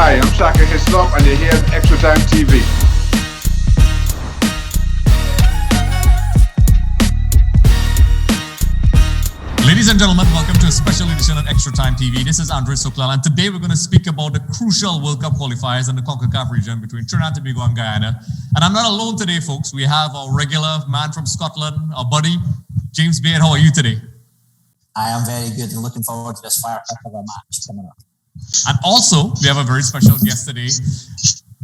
Hi, I'm Shaka Hislop and you're here at Extra Time TV. Ladies and gentlemen, welcome to a special edition of Extra Time TV. This is Andre Sooklal, and today we're going to speak about the crucial World Cup qualifiers in the CONCACAF region between Trinidad Tobago and Guyana. And I'm not alone today, folks. We have our regular man from Scotland, our buddy, James Baird. How are you today? I am very good and looking forward to this firework of a match coming up. And also, we have a very special guest today,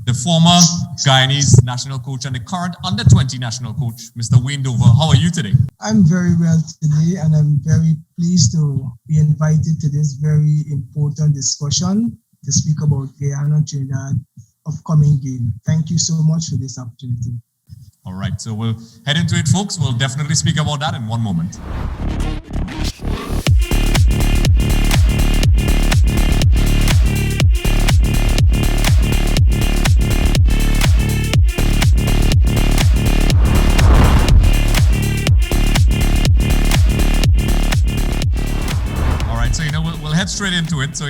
the former Guyanese national coach and the current under-20 national coach, Mr. Wayne Dover. How are you today? I'm very well today, and I'm very pleased to be invited to this very important discussion to speak about Guyana and Trinidad upcoming game. Thank you so much for this opportunity. All right, so we'll head into it, folks. We'll definitely speak about that in one moment. Straight into it. So,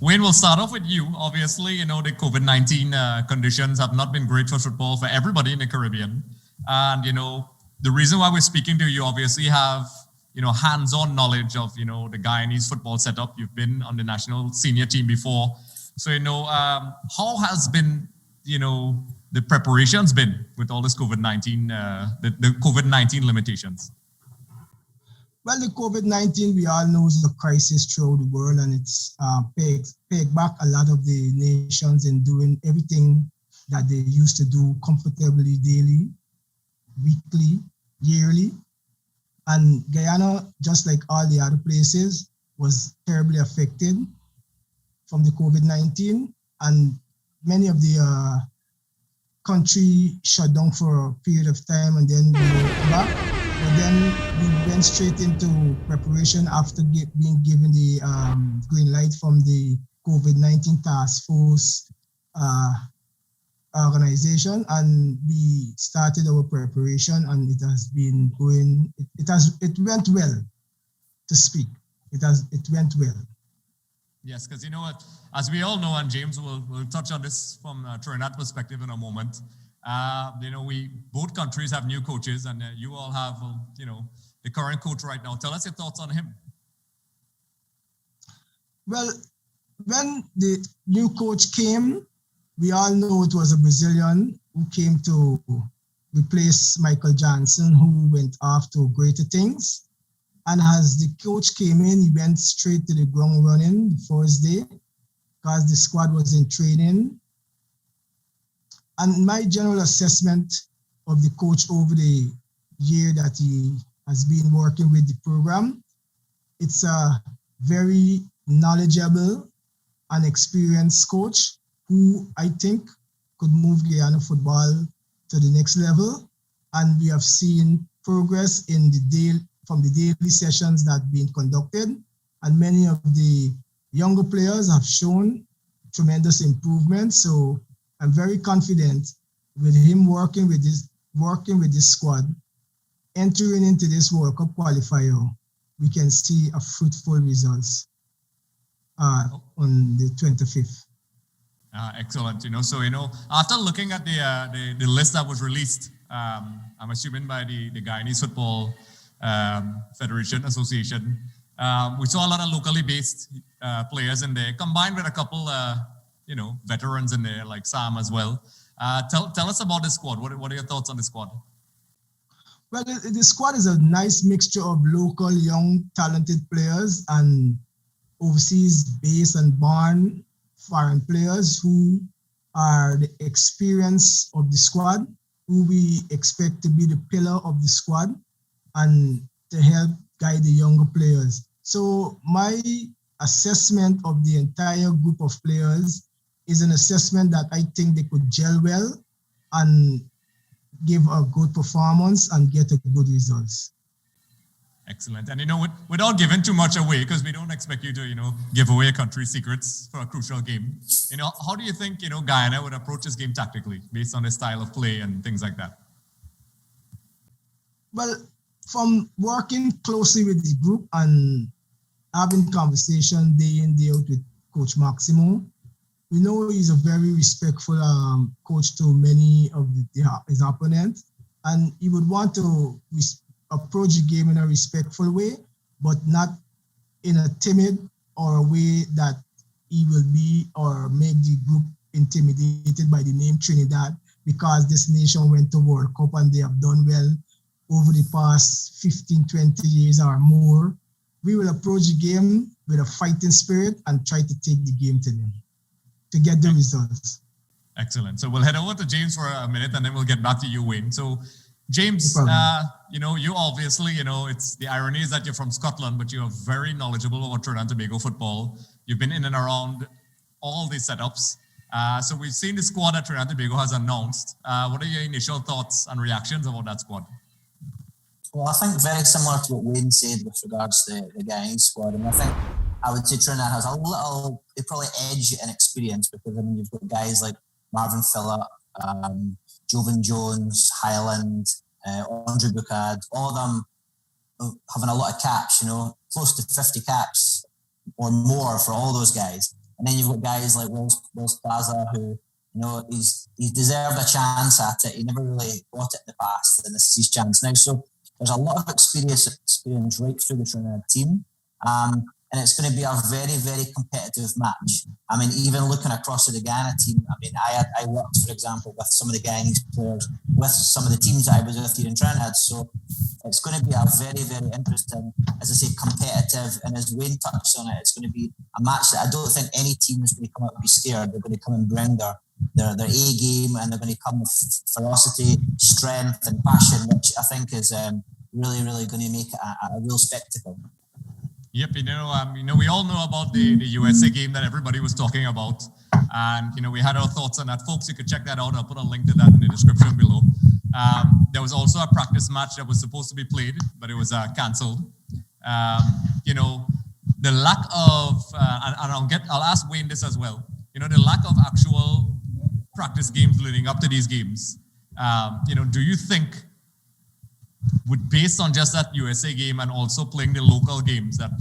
Wayne, we'll start off with you. Obviously, the COVID-19 conditions have not been great for football for everybody in the Caribbean. And, the reason why we're speaking to you, obviously have, hands-on knowledge of, the Guyanese football setup. You've been on the national senior team before. So, how has been, the preparations been with all this COVID-19, the COVID-19 limitations? Well, the COVID-19, we all know, is a crisis throughout the world, and it's pegged back a lot of the nations in doing everything that they used to do comfortably daily, weekly, yearly. And Guyana, just like all the other places, was terribly affected from the COVID-19, and many of the country shut down for a period of time and then we back. But then we went straight into preparation after being given the green light from the COVID-19 task force organization, and we started our preparation, and it has been going. It went well, to speak. It went well. Yes, because what, as we all know, and James will touch on this from a Trinidad perspective in a moment. We both countries have new coaches, and you all have, the current coach right now. Tell us your thoughts on him. Well, when the new coach came, we all know it was a Brazilian who came to replace Michael Johnson, who went off to greater things. And as the coach came in, he went straight to the ground running the first day because the squad was in training. And my general assessment of the coach over the year that he has been working with the program, it's a very knowledgeable and experienced coach who I think could move Guyana football to the next level. And we have seen progress in from the daily sessions that have been conducted. And many of the younger players have shown tremendous improvement. So I'm very confident with him working with this squad, entering into this World Cup qualifier, we can see a fruitful results on the 25th. Excellent. So after looking at the list that was released, I'm assuming by the Guyanese Football Federation Association, we saw a lot of locally based players in there, combined with a couple veterans in there, like Sam as well. Tell us about the squad. What are your thoughts on the squad? Well, the squad is a nice mixture of local, young, talented players and overseas-based and born foreign players who are the experience of the squad, who we expect to be the pillar of the squad and to help guide the younger players. So my assessment of the entire group of players is an assessment that I think they could gel well and give a good performance and get a good results. Excellent. And without giving too much away, because we don't expect you to, give away country secrets for a crucial game. How do you think, Guyana would approach this game tactically based on the style of play and things like that? Well, from working closely with the group and having conversation day in, day out with Coach Maximo, we know he's a very respectful coach to many of his opponents, and he would want to approach the game in a respectful way, but not in a timid or a way that he will be or make the group intimidated by the name Trinidad, because this nation went to World Cup and they have done well over the past 15, 20 years or more. We will approach the game with a fighting spirit and try to take the game to them to get the results. Excellent. So we'll head over to James for a minute and then we'll get back to you, Wayne. So James, No problem. you obviously, it's the irony is that you're from Scotland, but you're very knowledgeable about Trinidad and Tobago football. You've been in and around all these setups. So we've seen the squad that Trinidad and Tobago has announced. What are your initial thoughts and reactions about that squad? Well, I think very similar to what Wayne said with regards to the Guyanese squad. And I think I would say Trinidad has a little, probably edge in experience, because you've got guys like Marvin Phillip, Jovan Jones, Highland, Andre Boucard, all of them having a lot of caps, close to 50 caps or more for all those guys. And then you've got guys like Wills Plaza, who, he's deserved a chance at it. He never really got it in the past, and this is his chance now. So there's a lot of experience right through the Trinidad team. And it's going to be a very, very competitive match. Even looking across at the Guyana team, I worked, for example, with some of the Guyanese players, with some of the teams that I was with here in Trinidad. So it's going to be a very, very interesting, as I say, competitive. And as Wayne touched on it, it's going to be a match that I don't think any team is going to come out and be scared. They're going to come and bring their A game, and they're going to come with ferocity, strength, and passion, which I think is really, really going to make it a real spectacle. Yep, we all know about the USA game that everybody was talking about. And, we had our thoughts on that. Folks, you could check that out. I'll put a link to that in the description below. There was also a practice match that was supposed to be played, but it was cancelled. The lack of, and I'll ask Wayne this as well, the lack of actual practice games leading up to these games. Do you think, based on just that USA game and also playing the local games, that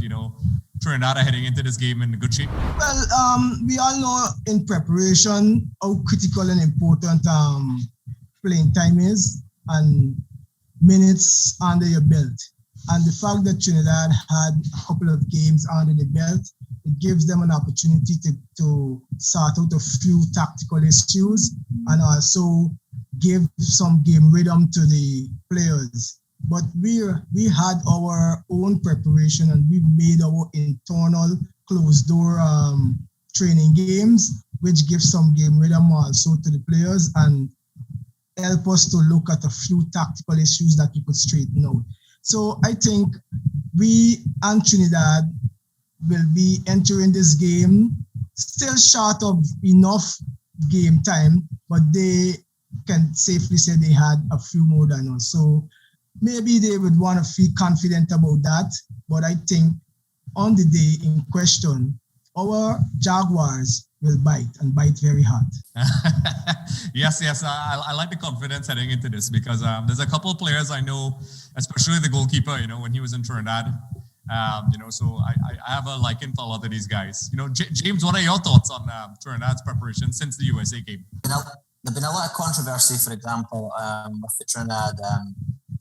Trinidad are heading into this game in good shape? Well, we all know in preparation how critical and important playing time is and minutes under your belt. And the fact that Trinidad had a couple of games under the belt, it gives them an opportunity to sort out a few tactical issues and also give some game rhythm to the players. But we had our own preparation, and we made our internal closed door training games, which gives some game rhythm also to the players and help us to look at a few tactical issues that we could straighten out. So I think we and Trinidad will be entering this game still short of enough game time, but they can safely say they had a few more than us. So maybe they would want to feel confident about that. But I think on the day in question, our Jaguars will bite and bite very hard. Yes. I like the confidence heading into this because there's a couple of players I know, especially the goalkeeper, when he was in Trinidad. So I have a liking for a lot of these guys. James, what are your thoughts on Trinidad's preparation since the USA game? There's been a lot of controversy, for example, with the Trinidad,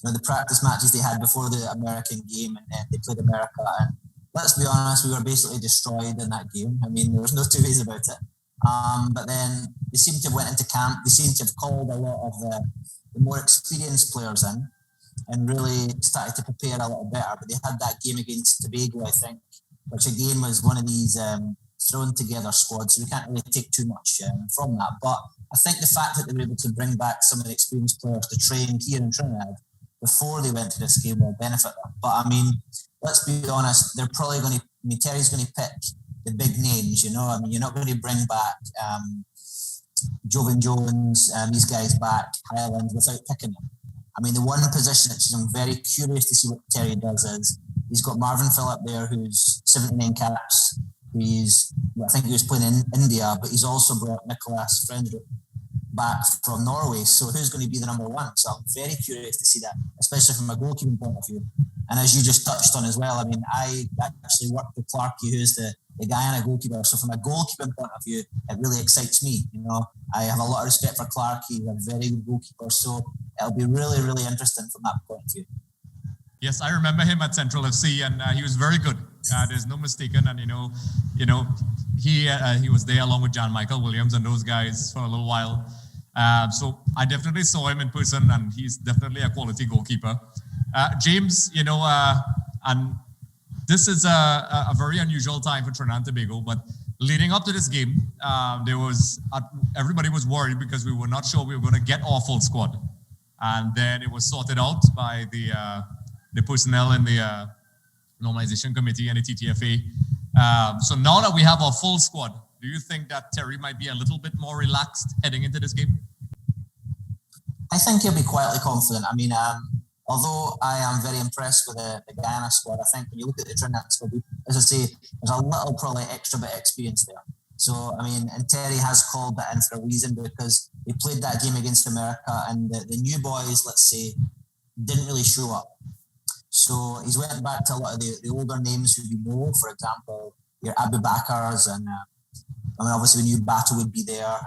the practice matches they had before the American game, and then they played America. And let's be honest, we were basically destroyed in that game. There was no two ways about it. But then they seem to have went into camp. They seem to have called a lot of the more experienced players in and really started to prepare a little better. But they had that game against Tobago, I think, which again was one of these thrown together squads. So we can't really take too much from that. But I think the fact that they were able to bring back some of the experienced players to train here in Trinidad before they went to this game will benefit them. But let's be honest, they're probably going to, Terry's going to pick the big names, you're not going to bring back Jovan Jones, these guys back, Highland, without picking them. The one position which I'm very curious to see what Terry does is he's got Marvin Phillip there, who's 79 caps. I think he was playing in India, but he's also brought Nicholas Frederick back from Norway. So who's going to be the number one? So I'm very curious to see that, especially from a goalkeeping point of view. And as you just touched on as well, I actually worked with Clarkey, who's the the Guyana goalkeeper. So from a goalkeeping point of view, it really excites me. You know, I have a lot of respect for Clark. He's a very good goalkeeper. So it'll be really, really interesting from that point of view. Yes, I remember him at Central FC, and he was very good. There's no mistaken, and he was there along with John Michael Williams and those guys for a little while. So I definitely saw him in person, and he's definitely a quality goalkeeper. James, and this is a very unusual time for Trinidad and Tobago, but leading up to this game, everybody was worried because we were not sure we were going to get our full squad. And then it was sorted out by the personnel in the normalization committee and the TTFA. So now that we have our full squad, do you think that Terry might be a little bit more relaxed heading into this game? I think he'll be quietly confident. I mean, although I am very impressed with the Guyana squad, I think when you look at the Trinidad squad, as I say, there's a little probably extra bit of experience there. So, I mean, and Terry has called that in for a reason because he played that game against America and the new boys, let's say, didn't really show up. So he's went back to a lot of the older names who we know, for example, your Abu Bakars and obviously we knew Battle would be there,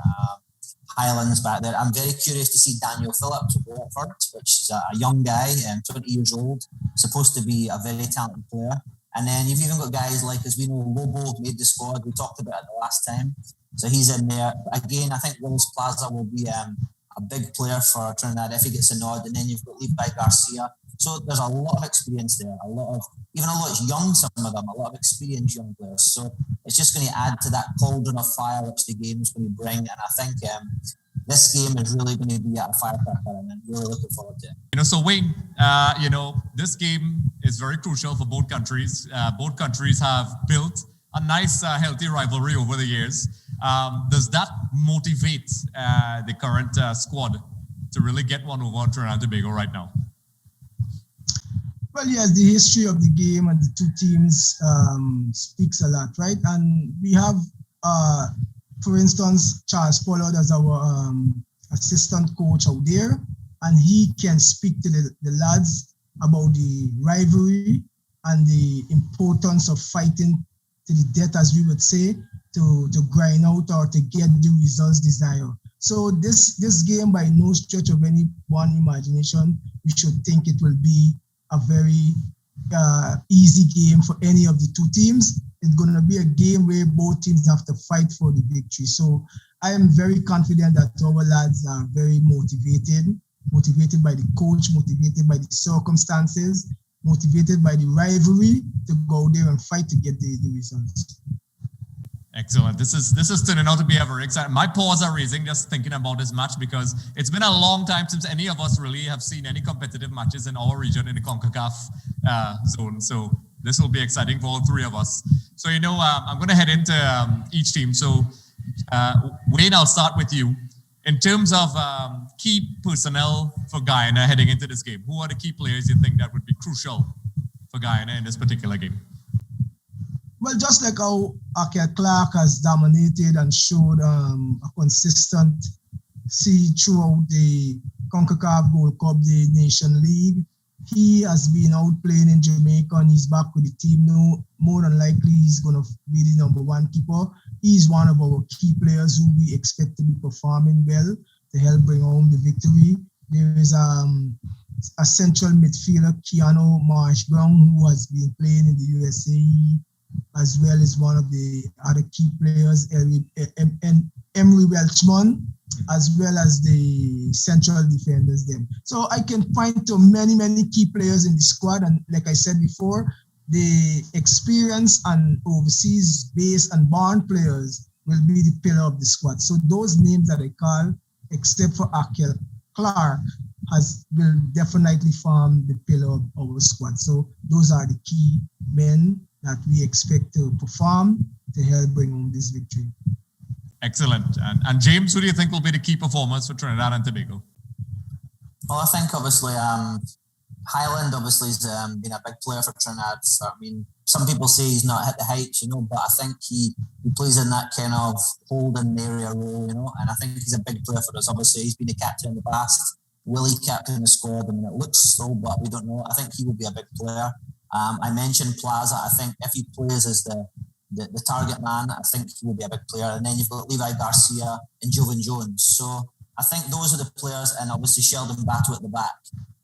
Highlands back there. I'm very curious to see Daniel Phillips of Watford, which is a young guy, 20 years old, supposed to be a very talented player. And then you've even got guys like, as we know, Lobo made the squad. We talked about it the last time. So he's in there. Again, I think Willis Plaza will be a big player for Trinidad if he gets a nod. And then you've got Levi Garcia. So there's a lot of experience there, even although it's young, some of them, a lot of experienced young players. So it's just going to add to that cauldron of fire which the game's going to bring. And I think this game is really going to be a firecracker, and I'm really looking forward to it. So Wayne, this game is very crucial for both countries. Both countries have built a nice, healthy rivalry over the years. Does that motivate the current squad to really get one over on Trinidad and Tobago right now? Well, yes, the history of the game and the two teams speaks a lot, right? And we have, for instance, Charles Pollard as our assistant coach out there, and he can speak to the lads about the rivalry and the importance of fighting to the death, as we would say, to grind out or to get the results desired. So this game, by no stretch of any one imagination, we should think it will be a very easy game for any of the two teams. It's going to be a game where both teams have to fight for the victory. So I am very confident that our lads are very motivated by the coach, motivated by the circumstances, motivated by the rivalry to go there and fight to get the results. Excellent. This is turning out to be a very exciting. My paws are raising just thinking about this match because it's been a long time since any of us really have seen any competitive matches in our region in the CONCACAF zone. So this will be exciting for all three of us. So, I'm going to head into each team. So, Wayne, I'll start with you. In terms of key personnel for Guyana heading into this game, who are the key players you think that would be crucial for Guyana in this particular game? Well, just like how Akel Clark has dominated and showed a consistency throughout the CONCACAF Gold Cup, the Nation League, he has been out playing in Jamaica and he's back with the team. No, more than likely he's going to be the number one keeper. He's one of our key players who we expect to be performing well to help bring home the victory. There is a central midfielder, Keanu Marsh-Brown, who has been playing in the USAE, as well as one of the other key players, Emery Welchman, as well as the central defenders them. So I can point to many, many key players in the squad. And like I said before, the experience and overseas base and born players will be the pillar of the squad. So those names that I call, except for Akel Clark, will definitely form the pillar of our squad. So those are the key men that we expect to perform to help bring home this victory. Excellent. And James, who do you think will be the key performers for Trinidad and Tobago? Well, I think obviously Highland obviously has been a big player for Trinidad. I mean, some people say he's not hit the heights, but I think he plays in that kind of holding area role, and I think he's a big player for us. Obviously, he's been a captain in the past. Will he captain the squad? I mean, it looks so, but we don't know. I think he will be a big player. I mentioned Plaza. I think if he plays as the the target man. I think he will be a big player. And then you've got Levi Garcia and Jovan Jones. So I think those are the players, and obviously Sheldon Battle at the back.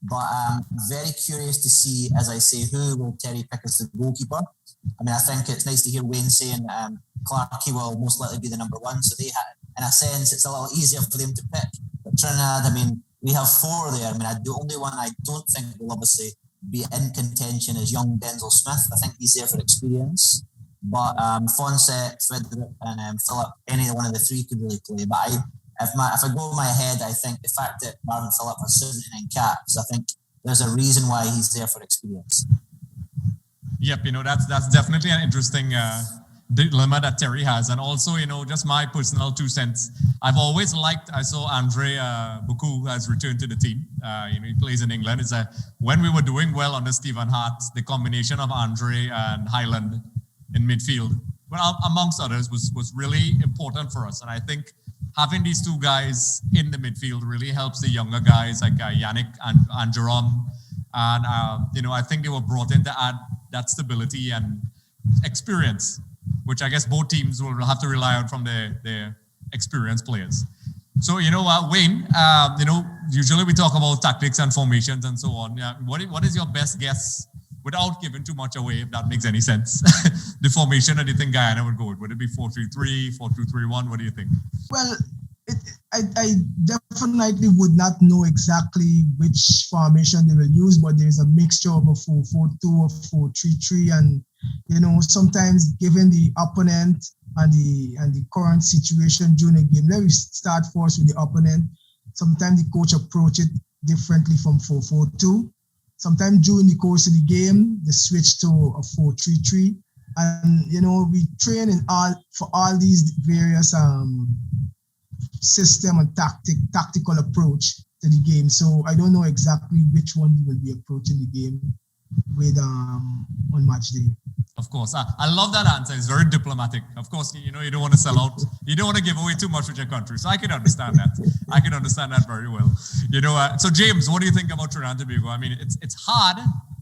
But I'm very curious to see, as I say, who will Terry pick as the goalkeeper. I mean, I think it's nice to hear Wayne saying Clarkey will most likely be the number one. So they had, in a sense, it's a little easier for them to pick. But Trinidad, I mean, we have four there. I mean, the only one I don't think will obviously be in contention is young Denzel Smith. I think he's there for experience. But Fonset, Frederick, and Philip, any one of the three could really play. But if I go in my head, I think the fact that Marvin Phillip has 79 caps, I think there's a reason why he's there for experience. Yep, that's definitely an interesting dilemma that Terry has. And also, just my personal 2 cents. I've always liked, I saw Andre Buku has returned to the team. He plays in England. It's when we were doing well under Stephen Hart, the combination of Andre and Highland in midfield, well, amongst others, was really important for us. And I think having these two guys in the midfield really helps the younger guys like Yannick and Jerome. And, I think they were brought in to add that stability and experience, which I guess both teams will have to rely on from their experienced players. So, Wayne, usually we talk about tactics and formations and so on. What is your best guess, without giving too much away, if that makes any sense, the formation that you think Guyana would go with? Would it be 4-3-3, 4-2-3-1? What do you think? Well, I definitely would not know exactly which formation they will use, but there's a mixture of a 4-4-2 or 4-3-3, and sometimes given the opponent and the current situation during the game, let me start first with the opponent. Sometimes the coach approach it differently from 4-4-2. Sometimes during the course of the game, they switch to a 4-3-3, and we train for all these various system and tactical approach to the game. So I don't know exactly which one you will be approaching the game with on match day. Of course. I love that answer. It's very diplomatic. Of course, you don't want to sell out. You don't want to give away too much with your country. So I can understand that. I can understand that very well. So James, what do you think about Trinidad and Tobago? I mean, it's hard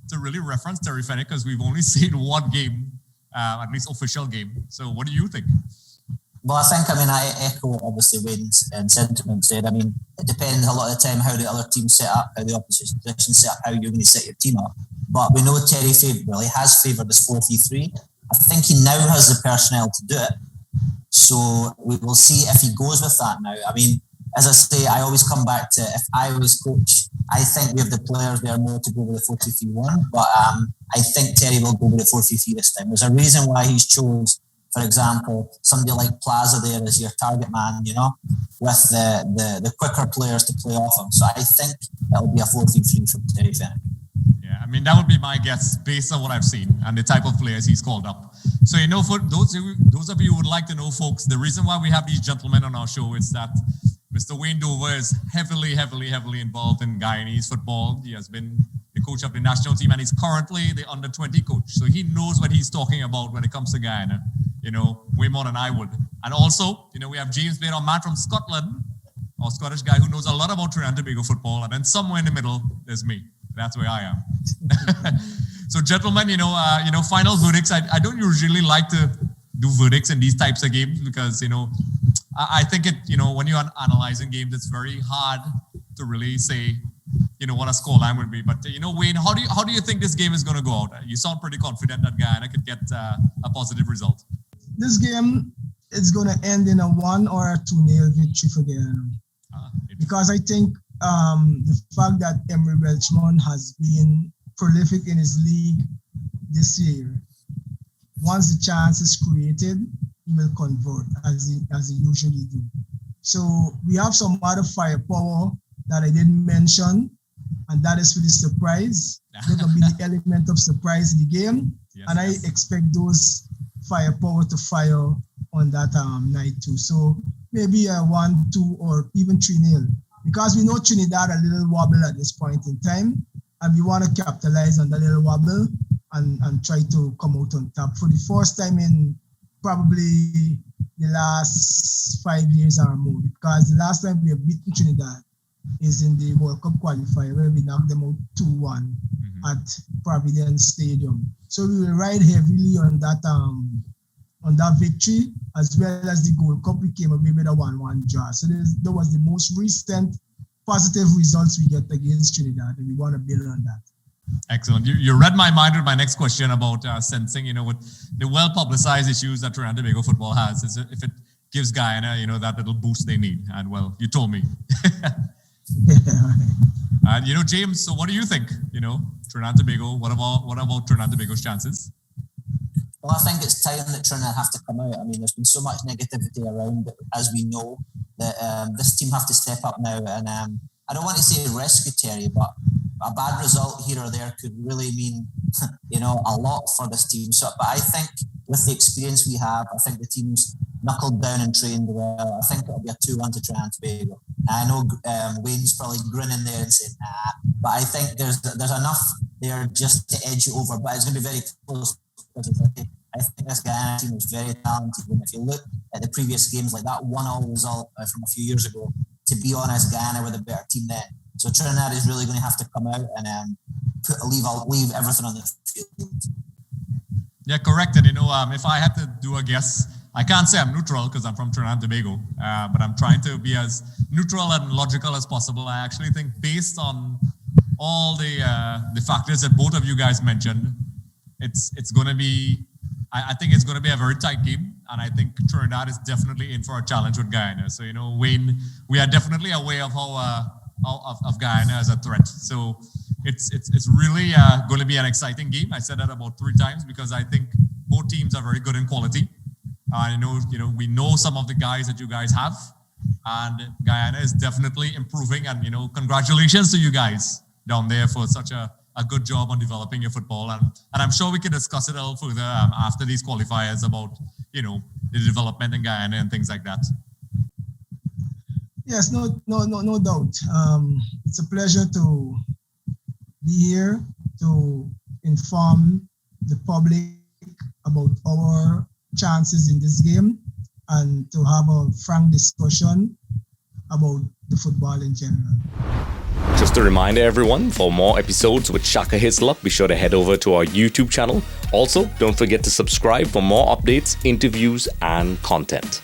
to really reference Terry Fenwick because we've only seen one game, at least official game. So what do you think? Well, I echo obviously Wayne's sentiments there. I mean, it depends a lot of the time how the other team set up, how the opposition set up, how you're going to set your team up. But we know Terry really has favoured this 4-3-3. I think he now has the personnel to do it. So we will see if he goes with that now. I mean, as I say, I always come back to if I was coach, I think we have the players there more to go with the 4-2-3-1. But I think Terry will go with the 4-3-3 this time. There's a reason why he's chose, for example, somebody like Plaza there as your target man, with the quicker players to play off him. So I think that will be a 4-3-3 from Terry Fenwick. Yeah, I mean, that would be my guess based on what I've seen and the type of players he's called up. So, for those of you who would like to know, folks, the reason why we have these gentlemen on our show is that Mr. Wayne Dover is heavily involved in Guyanese football. He has been the coach of the national team, and he's currently the under-20 coach. So he knows what he's talking about when it comes to Guyana, way more than I would. And also, we have James Baird, our man from Scotland, our Scottish guy who knows a lot about Trinidad and Tobago football. And then somewhere in the middle, there's me. That's where I am. So, gentlemen, final verdicts. I don't usually like to do verdicts in these types of games because, I think when you're analyzing games, it's very hard to really say, what a scoreline would be. But, Wayne, how do you think this game is going to go out? You sound pretty confident that Guyana could get a positive result. This game is going to end in a 1 or a 2-0 victory for Guyana. Because I think the fact that Emery Welchman has been prolific in his league this year, once the chance is created, he will convert as he usually do. So we have some other firepower that I didn't mention, and that is for the surprise. There's going to be the element of surprise in the game, and I expect those firepower to fire on that night too. So maybe a 1-2 or even 3-0. Because we know Trinidad a little wobble at this point in time, and we want to capitalize on the little wobble and try to come out on top for the first time in probably the last 5 years or more. Because the last time we have beaten Trinidad is in the World Cup qualifier where we knocked them out 2-1 at Providence Stadium. So we will ride heavily on that on that victory, as well as the Gold Cup, we came away with a 1-1 draw. So that was the most recent positive results we get against Trinidad, and we want to build on that. Excellent. You read my mind with my next question about sensing, with the well-publicized issues that Trinidad Tobago football has, is if it gives Guyana, that little boost they need. And well, you told me. And James, so what do you think? Trinidad Tobago, what about Trinidad Tobago's chances? Well, I think it's time that Trinidad have to come out. I mean, there's been so much negativity around it, as we know, that this team have to step up now. And I don't want to say rescue Terry, but a bad result here or there could really mean, a lot for this team. So, but I think with the experience we have, I think the team's knuckled down and trained well. I think it'll be a 2-1 to Trinidad and Tobago. I know Wayne's probably grinning there and saying, nah, but I think there's enough there just to edge you over. But it's going to be very close. I think this Guyana team is very talented. And if you look at the previous games, like that 1-1 result from a few years ago, to be honest, Guyana were the better team then. So Trinidad is really going to have to come out and leave everything on the field. Yeah, correct. And if I had to do a guess, I can't say I'm neutral because I'm from Trinidad and Tobago, but I'm trying to be as neutral and logical as possible. I actually think based on all the factors that both of you guys mentioned, it's going to be, I think it's going to be a very tight game, and I think Trinidad is definitely in for a challenge with Guyana. So Wayne, we are definitely aware of how of Guyana as a threat. So it's really going to be an exciting game. I said that about 3 times because I think both teams are very good in quality. I know we know some of the guys that you guys have, and Guyana is definitely improving. And congratulations to you guys down there for such a good job on developing your football. And I'm sure we can discuss it a little further after these qualifiers about the development in Guyana and things like that. Yes, no doubt. It's a pleasure to be here to inform the public about our chances in this game and to have a frank discussion about the football in general. Just a reminder, everyone, for more episodes with Shaka Hislop, be sure to head over to our YouTube channel. Also, don't forget to subscribe for more updates, interviews, and content.